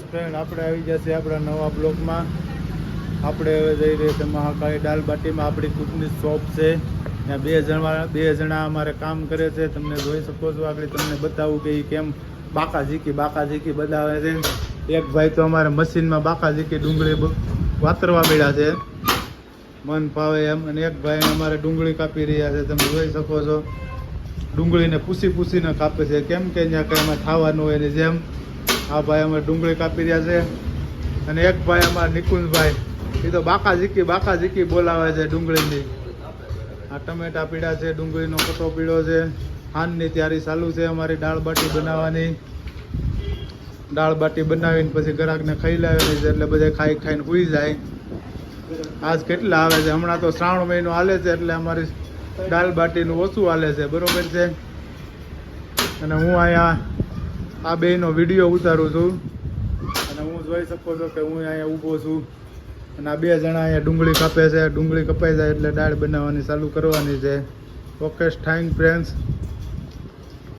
Friend આપણે આવી જશે આપણા નવા બ્લોગમાં. આપણે હવે જઈ રહ્યા છે મહાકાળી દાલ બાટીમાં. આપણી ખુદની શોપ છે, ત્યાં બે જણા અમારે કામ કરે છે. તમને જોઈ શકો છો. આગળ તમને બતાવું કે કેમ બાકા ઝીકી બતાવે છે. એક ભાઈ તો અમારે મશીનમાં બાકા ઝીકી ડુંગળી વાતરવા મળ્યા છે મન ફાવે એમ, અને એક ભાઈ અમારે ડુંગળી કાપી રહ્યા છે. તમે જોઈ શકો છો ડુંગળીને પૂસીને કાપે છે, કેમ કે ત્યાં કંઈ એમાં ખાવાનું હોય ને જેમ. આ ભાઈ અમારે ડુંગળી કાપી રહ્યા છે. અને એક ભાઈ અમારા નિકુંજભાઈ, એ તો બાકા ઝીકી બોલાવે છે ડુંગળીની. આ ટમેટા પીળા છે, ડુંગળીનો કટો પીળો છે. હાનની તૈયારી ચાલુ છે અમારી દાળ બાટી બનાવવાની. દાળ બાટી બનાવીને પછી ગ્રાહકને ખાઈ લાવેલી છે, એટલે બધા ખાઈને સૂઈ જાય. આજ કેટલા આવે છે, હમણાં તો શ્રાવણ મહિનો હાલે છે એટલે અમારી દાળ બાટીનું ઓછું હાલે છે, બરોબર છે. અને હું અહીંયા આ બેનો વિડીયો ઉતારું છું, અને હું જોઈ શકો છો કે હું અહીંયા ઊભો છું. અને આ બે જણા અહીંયા ડુંગળી કાપે છે. ડુંગળી કપાઈ જાય એટલે દાળ બનાવવાની ચાલુ કરવાની છે. Okay, thank friends.